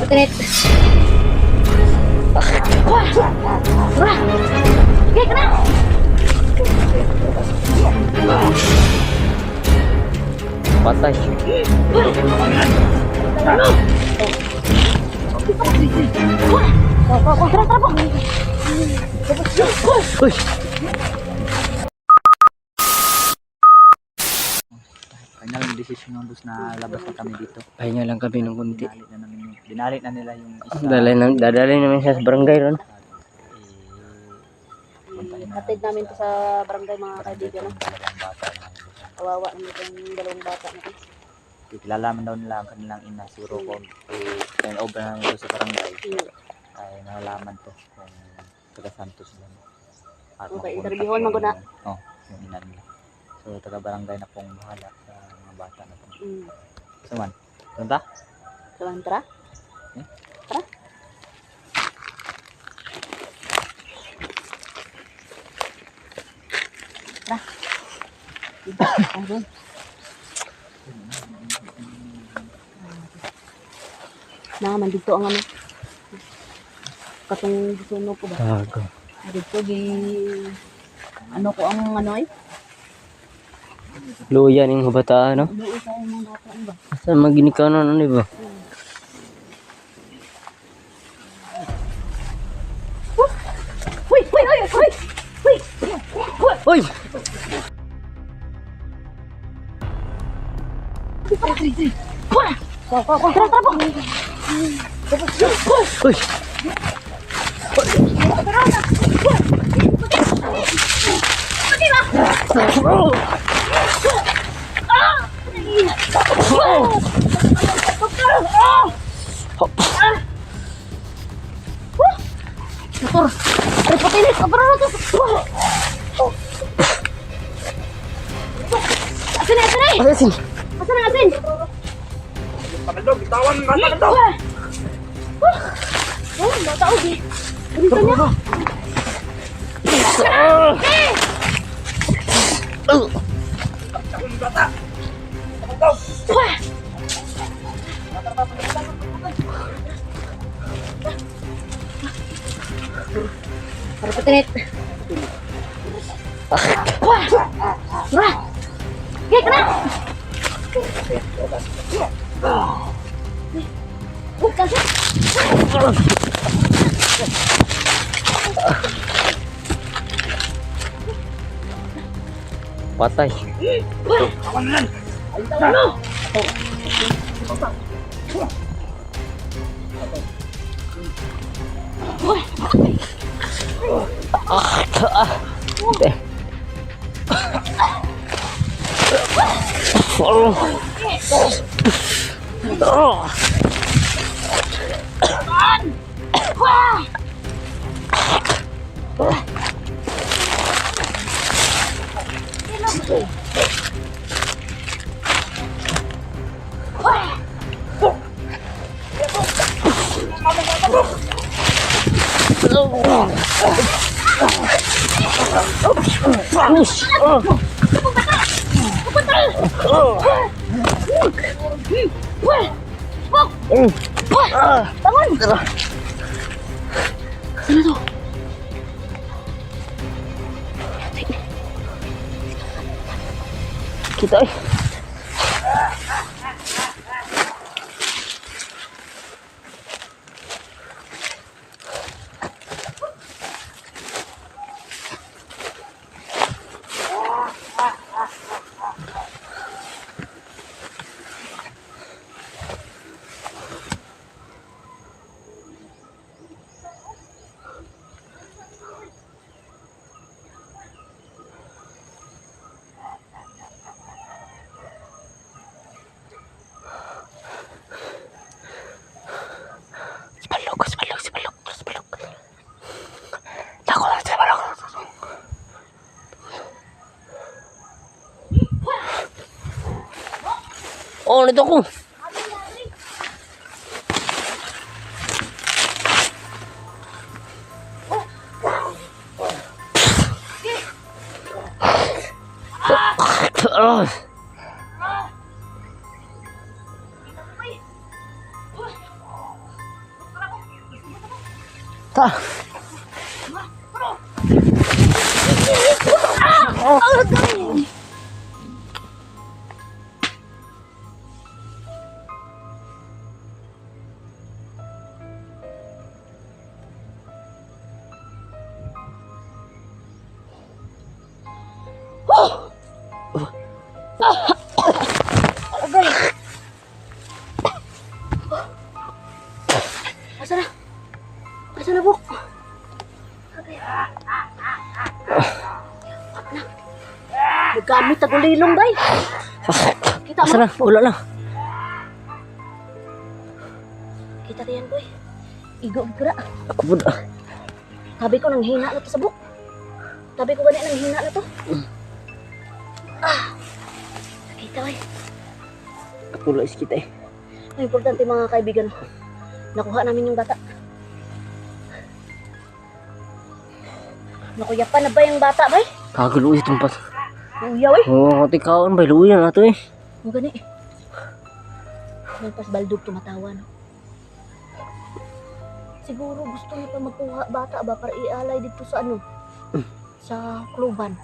Putinit. Wah! Wah! Sige, kena! Patay. Tara, tara po! Uy! Final decision ng boss na labas na kami dito. Pahinga lang kami ng kunti. Dinali na nila yung isa. Dadalhin namin siya sa barangay ron. Hatid namin to sa barangay mga kaibigan. No? Dalawang bata. Kawawa naman itong dalawang bata natin. Kilalaman daw nila ang kanilang ina. Siguro kung turn over na nito sa barangay, ay nalalaman to kung taga Santos sila. At Okay, interviewon mo na. Oo, yung ina nila. So taga barangay na pong bahala sa mga bata na to. So man, punta? Tuwan, tara? Tara? Tara. Ayun. Naman dito ang ano. Katong suno ko ba? Tago. Dito di ano ko ang ano ay? Luya ning kabataan, no? Doon sa mga bata ba? Sa maginikanon ano ba? Hoy, hoy, hoy, hoy. Hoy. Uy! Tara, tara po. Uy! Motor. Ay, patilit. Abra na to. Asin, asin ay. Asin! Asin, asin. Pagandog, bitawan na ito! Oh, bata ko di. Dito niya. Para patilit. Wah! Wah! Gek na! Bukan sih. Patay. Bangun. Sino to? Kita eh. Oh, nito ko. Ta. Agay. Asa na? Asa na, Bok? Agay. Nagkamit ang ulilong, bay. Kita Asa mo? na? Wala na. Kita riyan, boy. Igo, gira. Ako po. Tabi ko nang hina na to sa Bok. Tabi ko ganyan nang hina na to. Kita, bay. Kapula is kita eh. Ang importante mga kaibigan, nakuha namin yung bata. Nakuyapan na ba yung bata, bay? Kagulo itong pas. Nauyaw eh. Oo, oh, kaon ba? Luyan na ito eh. Ang gani eh. Nagpas baldog tumatawa, no? Siguro gusto niya pa magkuha bata ba para ialay dito sa ano? Sa kluban.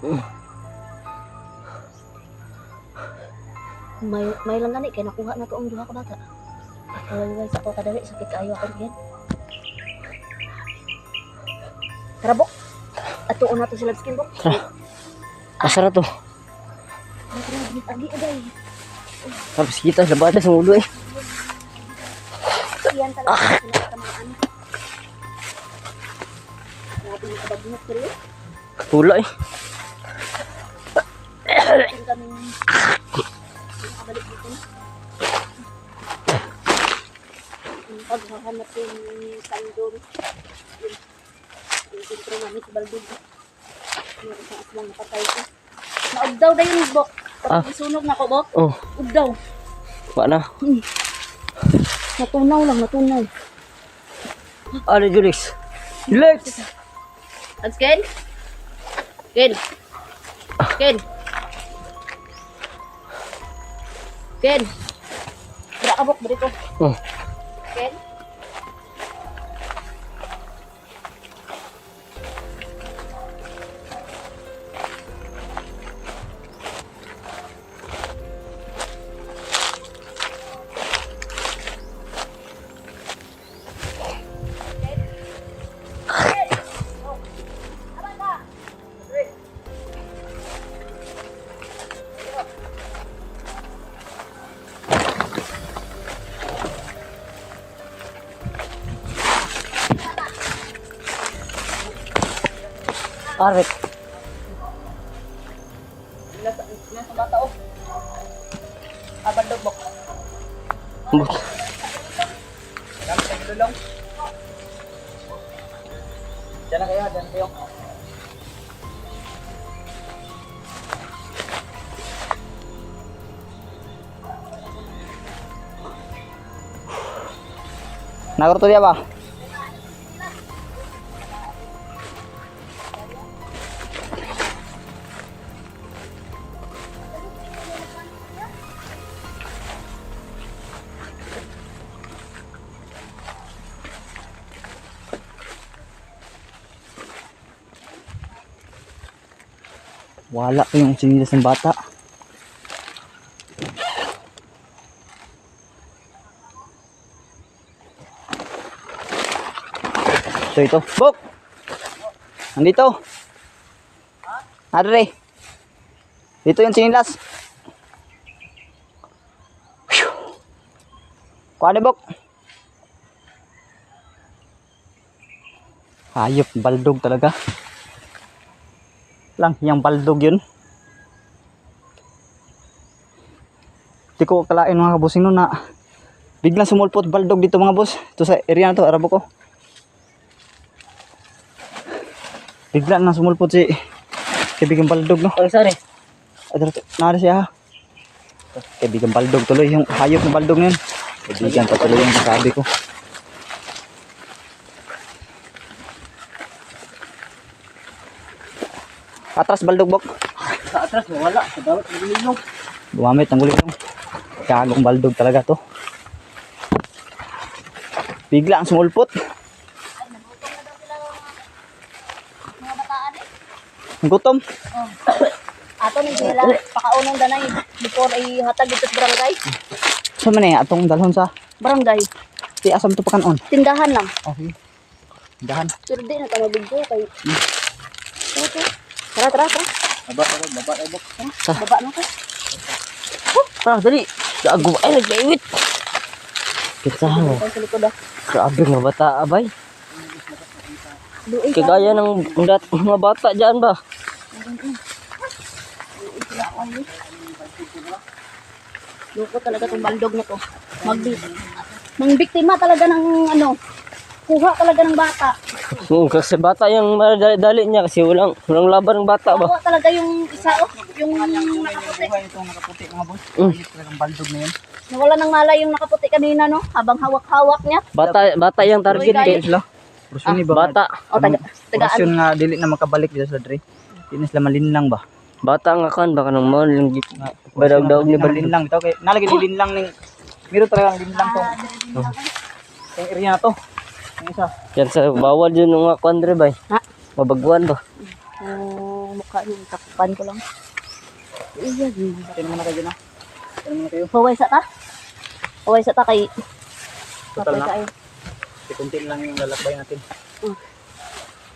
May lang gani kaya nakuha na to ang duha ka bata. Kalagay sa ako kadali sakit kaayo ako diyan. Tara, Bok. Atuon na to sila skin, Bok. Tara. Asa na to? Agi agay. Tapos kita sa bata sa ulo eh. Iyan talaga sila sa mga anak. Grabe yung kabagnet ko rin. Kapula eh. Kung kami nakabalik dito na. Ang paghahanap yung sandong. Yung sintro namin sa Baldog. Yung isang aslang napatay ko. Naugdaw na yung Bok. Kapag isunog na ko, Bok. Oh, Ugdaw. wala na. Natunaw lang, natunaw. Ano, Julix? Julix! Ads, Ken? Ken? Ken? Ken? Bra ka, Bok, bari ko. Oh, Ken? Arvek. Nasa bata, oh. Baldog, Bok. Gamit ang lulong. Diyan na kayo, diyan kayo. Nagurto dia ba? Wala pa yung sinilas ng bata. So ito, Bok! Nandito. Adre. Dito yung sinilas. Kuha Bok. Hayop, baldog talaga. Lang, yung baldog yun. Di ko kalain mga kabusing nun na biglang sumulpot baldog dito mga boss. Ito sa area na to, arabo ko. Bigla na sumulpot si kaibigang baldog, no? Ang sari. Nara siya. Kaibigang baldog tuloy, yung hayop na baldog na yun. Kaibigan pa tuloy yung sabi ko. Atras baldog, Bok. Sa atras, wala. Sa bawat nagulilong. Gumamit ng gulong. Kagong baldog talaga to. Bigla ang sumulpot. Gutom. Oh. Ato ni sila pakaunong danay before ay hatag dito sa barangay. Sa man eh, atong dalhon sa Barangay. ti asam to pakanon. Tindahan lang. Okay. Dahan. Pero di na tayo bigyo kay. Okay. Tara. Baba. Baba na ko. Ah, dali. Gago ay nagdaiwit. Kita mo. Sa likod ah. Grabe nga bata abay. Duay ka. Kagaya ng mga bata diyan ba? Loko talaga tong baldog na to. Mangbiktima talaga ng ano. Kuha talaga ng bata. Oo, kasi bata yung dali niya kasi walang laban ng bata ba? Kuha talaga yung isa oh. Yung nakaputi. Itong nakaputi mga boss. Mm. Talagang baldog na yun. Nawala ng malay yung nakaputi kanina no. Habang hawak-hawak niya. Bata yung target Uy, kay guys. Sila. Porsyoni ba? bata. O tagaan. Porasyon nga dili na makabalik dito sa dre. Di na sila malinlang ba? Bata nga kan baka nang mo lang barag-daog ni balin lang bitaw kay nalagay ni linlang ning miro talaga ang linlang to. Yung area na to. Yung isa. yan sa bawal yun nga kuan dre bay. Ha? Mabagwan ba? Mukha yung takupan ko lang. Iya, Tingnan mo na kayo na. Tingnan mo na kayo. Paway sa ta? Paway sa ta kay. Total Patay na. kayo. Kunti lang yung lalakbay natin. Oh,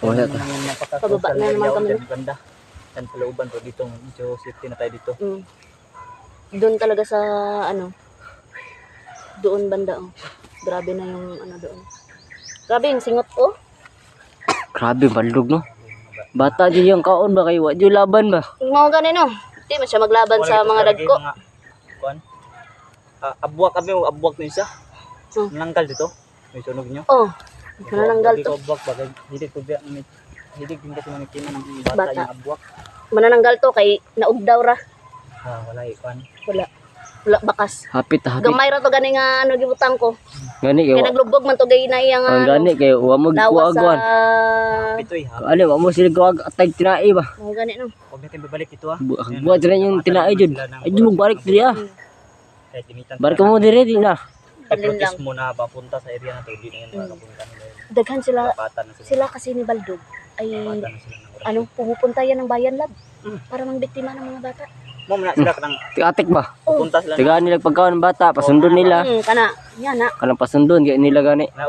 Tingnan yan. mo lang yung Pababa na naman kami. Ganda. Yan sa looban to dito. Medyo safety na tayo dito. Mm. Doon talaga sa ano. Doon banda oh. Grabe na yung ano doon. Grabe yung singot oh. Grabe baldog no. Bata di yung kaon ba kay wa di laban ba? Yung mga ganun oh. Hindi man siya maglaban sa mga dagko. Kuan. Abuak kami, abuak na isa. Hmm. Nanggal dito. May sunog nyo. Oh. Manananggal Hindi to. ko abuak ba? Hilig ko biya. Hilig din kasi mamikina ng bata, Bata. yung abuak. Manananggal to kay naugdaw ra. Wala ikuan. Wala bakas. Hapit. Gamay ra to gani nga ano gibutang ko. Gani kay Kaya naglubog man to gay na iyang ang gani kay wa mo lawas sa kuagwan. Pitoy ha. Ano wa mo sila kuag atay tinai ba? oh, gani no. Huwag natin babalik ito ha. Buat rin yung tinai jud. Ay di mo balik diri ah. Kahit timitan. Balik mo diri di na. Talin lang. Protest mo na papunta sa area na to. Hindi na yan makapunta nila. Daghan sila Bata na sila. sila kasi ni Baldog ay Bata na sila ng oras. ano pumupunta yan ng bayan lab para mangbiktima ng mga bata. Mo na sila kanang Tigatik ba? pupunta sila Tigaan nila pagkaon ng bata, pasundon nila. Kana yan na. Kanang pasundon kay nila gani. na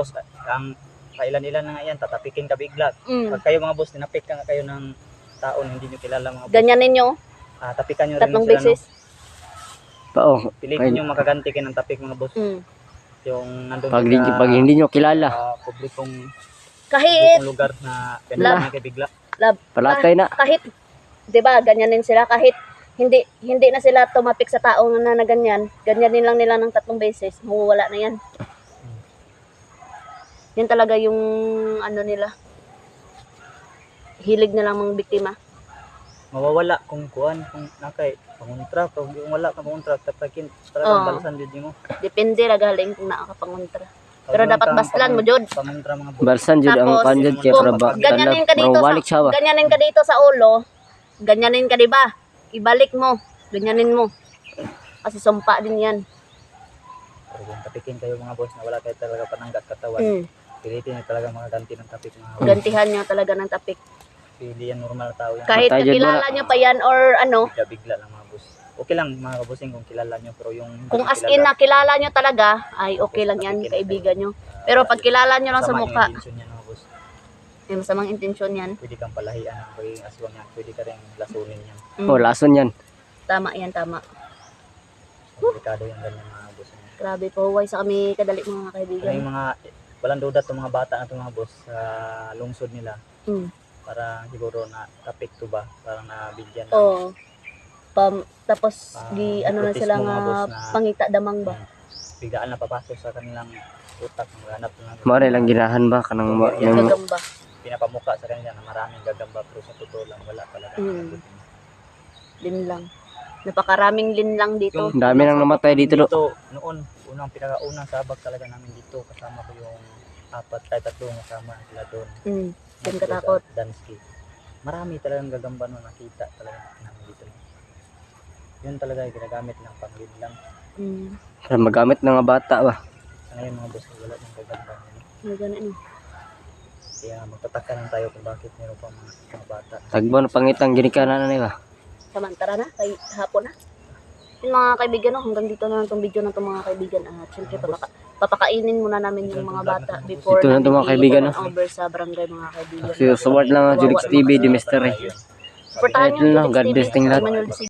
ang kailan-ilan na nga yan, tatapikin ka bigla. Pag Mm. kayo mga boss, tinapik ka nga kayo ng taon hindi nyo kilala mga boss. Ganyan ninyo Tapikan nyo rin tatlong sila. beses. Pao. No? Pilitin nyo makaganti kayo ng tapik mga boss. Mm. Yung nandun Pag hindi nyo kilala, publikong Kahit lugar na Lab. ganyan na kay bigla. lab palatay na. kahit 'di ba ganyanin sila kahit hindi na sila tumapik sa tao na ganyan. Ganyanin lang nila ng tatlong beses, mawawala na 'yan. Yan talaga yung ano nila. Hilig na lang mga biktima. Mawawala kung kuan, kung nakay pangontra, kung wala ka pangontra, tapakin Oo. talagang balasan jud mo. Depende ra galing kung nakakapangontra. Pero dapat baslan mo jud. Pangontra mga boss. Balsan jud ang Tapos, kanjud kay kung para ba. ganyanin ka dito Walik siya ba? ganyanin ka dito sa ulo, ganyanin ka 'di ba? Ibalik mo, ganyanin mo. Kasi sumpa din 'yan. Pero kung tapikin kayo mga boss na wala kayo talaga pananggat katawan, Mm. pilitin nyo talaga makaganti ng tapik mga boss. Gantihan niyo talaga ng tapik. Pili yan normal tao yan. Kahit Patay dyan kilala mo niyo pa 'yan or ano, Bigla lang mga boss. Okay lang mga kabusing kung kilala nyo, pero yung kung as in na kilala niyo talaga, ay okay lang 'yan, kaibigan niyo. Pero pag kilala niyo lang sa mukha, mga boss, may masamang intensyon 'yan. pwede kang palahian ng pagiging aswang yan, pwede ka rin lasunin yan. Oh, lason yan. Tama 'yan, tama. Komplikado yung ganyan mga boss. Grabe po, huwag sa kami kadali mga Ano kaibigan. yung mga, walang duda itong mga bata na itong mga boss sa lungsod nila, Mm. para siguro na tapik to ba, parang nabigyan ng Oh. Tapos di ano na protest sila mo, mga nga boss, na- pangita damang ba. biglaan na papasok sa kanilang utak, maghanap ng Mare lang ginahan ba kanang yung Gagamba. pinapamuka sa kanila na maraming gagamba, pero sa totoo lang wala talaga. Linlang. Napakaraming linlang dito. Ang dami nang namatay dito do. Noon, pinakaunang sabak talaga namin dito, kasama ko yung tatlong kasama sila doon. Yan katakot. Dansky. Marami talagang gagamba no, nakita talaga namin dito. Yun talaga yung ginagamit ng panglid lang. Para magamit ng mga bata ba. Sa ngayon mga boss, wala ng gagamba. Ano ganun. Kaya magtataka lang tayo kung bakit meron pa mga bata. Tagbo na pangitang ginikanan na ba? Samantara na, kay hapon na. Yung mga kaibigan, no, hanggang dito na lang itong video na itong mga kaibigan. At syempre, papakainin muna namin yung mga bata before Ito na itong mga kaibigan, no? over sa barangay, mga kaibigan. So, support lang ang Julix TV, di Mystery. Supportahan Ito nyo, lang, Julix God TV, bless ting lahat. Manuel